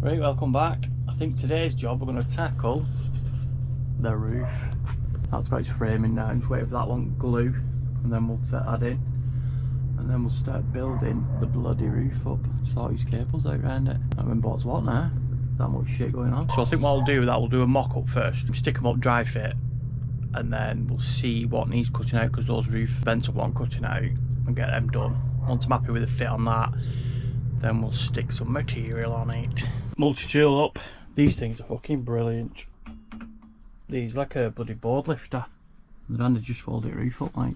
Right, welcome back. I think today's job we're going to tackle the roof. That's got its framing now, just wait for that one glue and then we'll set that in. And then we'll start building the bloody roof up. Sort these cables out around it. I don't remember what's what now. There's that much shit going on. So I think what I'll do with that, we'll do a mock-up first. Stick them up dry fit. And then we'll see what needs cutting out, because those roof vents want cutting out, and get them done. Once I'm happy with the fit on that, then we'll stick some material on it. Multi-tool up. These things are fucking brilliant. These like a bloody board lifter. And then I just fold the roof up like.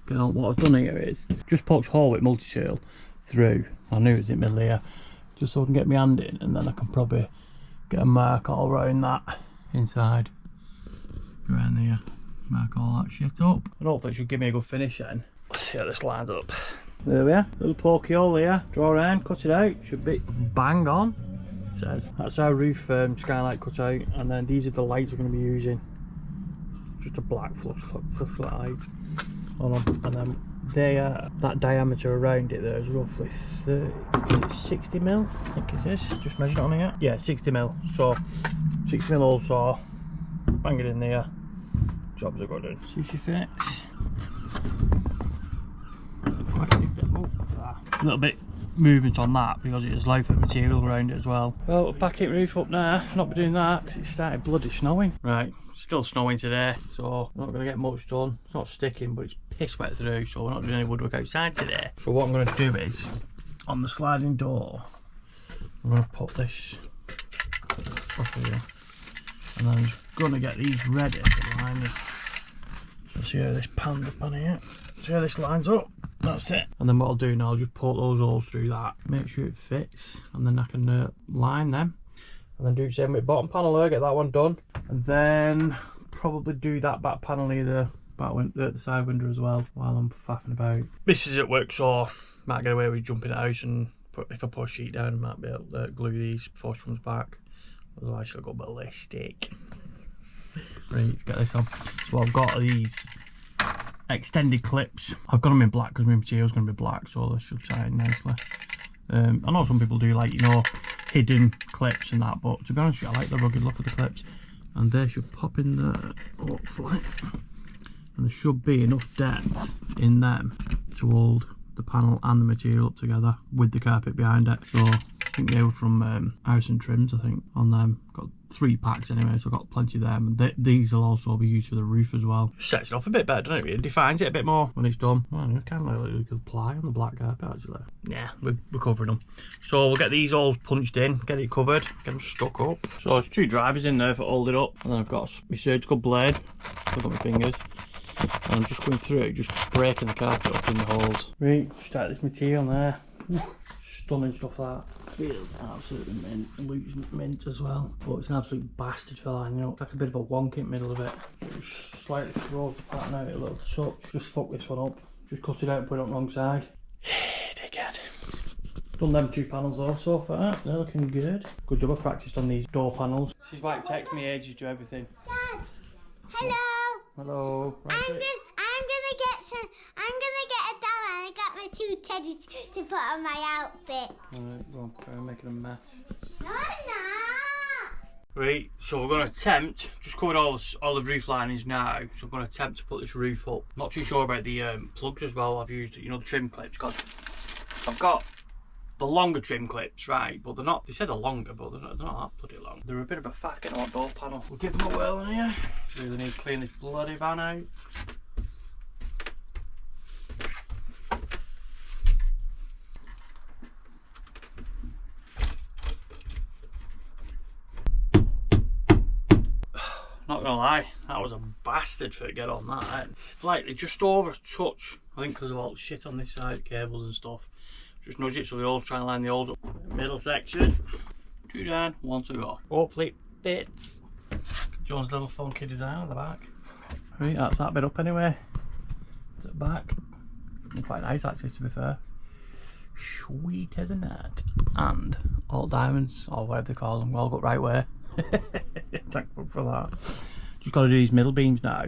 What I've done here is just poked a hole with multi-tool through. I knew it was in the middle here, just so I can get my hand in, and then I can probably get a mark all around that inside. Around there, mark all that shit up, and hopefully it should give me a good finish then. Let's see how this lines up. There we are, little pokey hole here. Draw around, cut it out. Should be bang on. It says that's our roof skylight cut out, and then these are the lights we're going to be using. Just a black flush light. Hold on, and then they that diameter around it there is roughly 60 mil, I think it is. Just measured it on here. Yeah, 60 mil. So 60 mil hole saw, bang it in there. Jobs are good. See if she fits. A little bit movement on that because it has low for material around it as well. Well, we'll pack it roof up now. Not be doing that because it started bloody snowing. Right, still snowing today, so we're not going to get much done. It's not sticking, but it's piss wet through, so we're not doing any woodwork outside today. So what I'm going to do is, on the sliding door, I'm going to put this off here, and then I'm just going to get these ready to line this. So see how this pans up on here. See how this lines up. That's it. And then what I'll do now, I'll just poke those holes through that, make sure it fits, and then I can line them. And then do the same with the bottom panel there, get that one done. And then probably do that back panel either, the side window as well, while I'm faffing about. This is at work, so might get away with jumping at the house, and if I put a sheet down, I might be able to glue these before she comes back. Otherwise she'll go ballistic. Right, let's get this on. So I've got these extended clips. I've got them in black because my material's going to be black, so this should tie in nicely. I know some people do like, you know, hidden clips and that, but to be honest with you, I like the rugged look of the clips, and they should pop in there, hopefully. And there should be enough depth in them to hold the panel and the material up together with the carpet behind it. So I think they were from Harrison Trims, I think, on them. Got 3 packs anyway, so I've got plenty of them. And these will also be used for the roof as well. Sets it off a bit better, doesn't it? It defines it a bit more when it's done. Well, it kind of like we could ply on the black carpet, actually. Yeah, we're covering them. So we'll get these all punched in, get it covered, get them stuck up. So there's 2 drivers in there for hold it up. And then I've got my surgical blade. I've got my fingers. And I'm just going through, just breaking the carpet up in the holes. Right, start this material there. Stunning stuff that. Feels absolutely mint. It looks mint as well. But it's an absolute bastard for lining up. It's like a bit of a wonk in the middle of it. Just slightly throws the pattern out a little touch. Just fuck this one up. Just cut it out and put it on the wrong side. Dickhead. Done them 2 panels though so far. They're looking good. Good job I practiced on these door panels. This is why it takes me ages to do everything. Dad. Hello. Hello. Right, I'm gonna get a doll, and I got my 2 teddies to put on my outfit. Alright, well, I'm making a mess. No, I'm not. Right, so we're going to attempt, just covered all the roof linings now, so we're going to attempt to put this roof up. Not too sure about the plugs as well. I've used, you know, the trim clips, because I've got the longer trim clips, right, but they're not, they said they're longer, but they're not that bloody long. They're a bit of a faff getting on door panel. We'll give them a whirl in here. Really need to clean this bloody van out. Not gonna lie, that was a bastard for it to get on that. Slightly, just over a touch. I think because of all the shit on this side, cables and stuff. Just nudge it so the holes, try and line the holes up. Middle section, 2 down, 1 to go. Hopefully it fits. John's little funky design on the back. Right, that's that bit up anyway. To the back. Quite nice actually, to be fair. Sweet as a nut. And all diamonds, or whatever they call them, all got right way. Thankful for that. Just got to do these middle beams now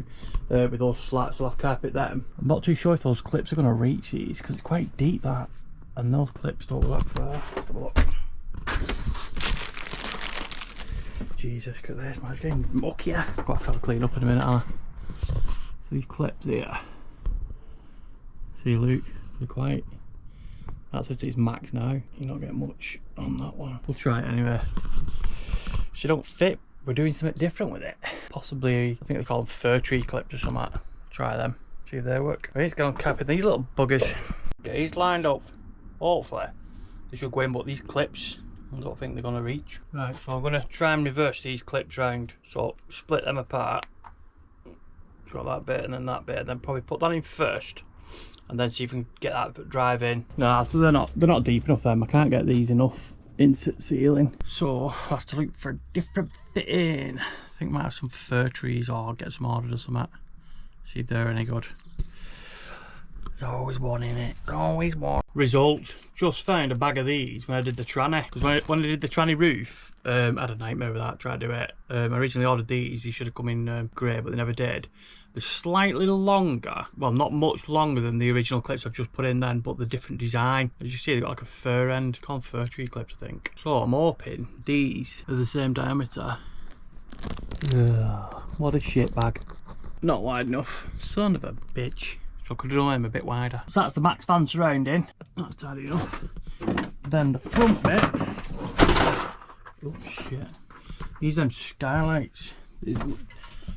with those slats. I'll have carpet them. I'm not too sure if those clips are going to reach these because it's quite deep that, and those clips don't go that far. Have a look. Jesus, look at this, man. It's getting muckier. I've got to have a clean up in a minute, aren't I? So these clips here. See, Luke, they're quite. That's just its max now. You're not getting much on that one. We'll try it anyway. If they don't fit, we're doing something different with it. Possibly, I think they call them fir tree clips or something. Try them, see if they work. I think it's going to cap in these little buggers. Get these lined up. Hopefully, they should go in, but these clips, I don't think they're going to reach. Right, so I'm going to try and reverse these clips round. So split them apart. Got that bit and then that bit, and then probably put that in first. And then see if we can get that drive in. No, so they're not deep enough then. I can't get these enough into ceiling. So I'll have to look for a different fitting. I think I might have some fir trees or get some ordered or something. See if they're any good. There's always one in it. There's always one. Result, just found a bag of these when I did the tranny. Because when I did the tranny roof, I had a nightmare with that, tried to do it. I originally ordered these should have come in grey, but they never did. They're slightly longer, well, not much longer than the original clips I've just put in then, but the different design. As you see, they've got like a fir end, called fir tree clips, I think. So I'm hoping these are the same diameter. Ugh, what a shit bag. Not wide enough. Son of a bitch. So I could have done them a bit wider. So that's the max fan surrounding. That's tidy enough. Then the front bit. Oh shit. These them skylights. The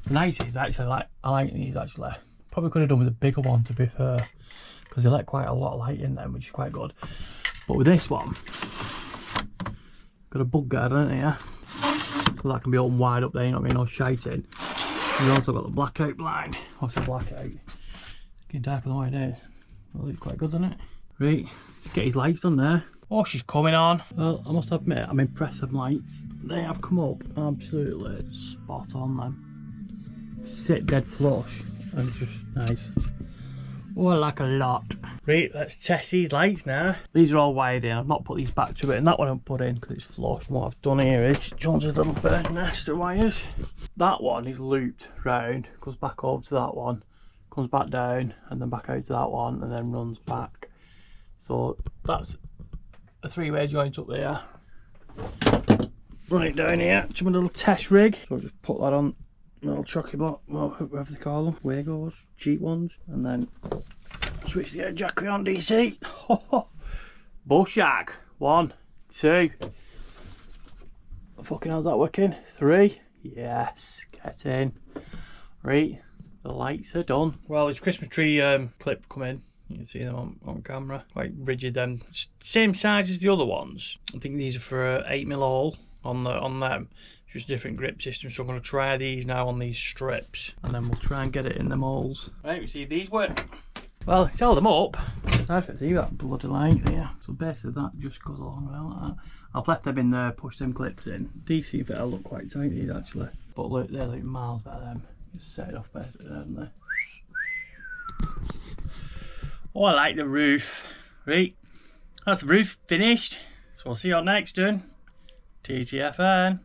nice is actually I like these actually. Probably could have done with a bigger one to be fair. Because they let quite a lot of light in them, which is quite good. But with this one, got a bug guard in it, yeah? So that can be open wide up there, you know what I mean, no shiting. We've also got the blackout blind. What's the blackout? Getting darker than what it is. That looks quite good, doesn't it? Right, let's get his lights done there. Oh, she's coming on. Well, I must admit, I'm impressed with lights. They have come up absolutely spot on then. Sit dead flush and just nice. Oh, I like a lot. Right, let's test these lights now. These are all wired in. I've not put these back to it, and that one I've put in because it's flush. What I've done here is Jones's little bird nest of wires. That one is looped round, goes back over to that one, comes back down, and then back out to that one, and then runs back. So that's a three-way joint up there. Run it down here to my little test rig. So I'll just put that on my little chocky block, well, whatever they call them, Wagos, cheap ones, and then switch the air jack on DC. Bushag. 1, 2. Fucking how's that working? 3. Yes, get in. Right, the lights are done. Well, it's Christmas tree clip come in. You can see them on camera. Quite rigid then. Same size as the other ones. I think these are for 8mm all on them. Just a different grip system. So I'm going to try these now on these strips. And then we'll try and get it in the molds. Right, we see if these work. Well, it's held them up. I don't see that bloody light there. So basically that just goes along well like that. I've left them in there, pushed them clips in. These seem to look quite tight these actually. But look, they're like miles better than them. Just set it off better, haven't they? Oh, I like the roof. Right, that's the roof finished. So we'll see you on next one. TTFN.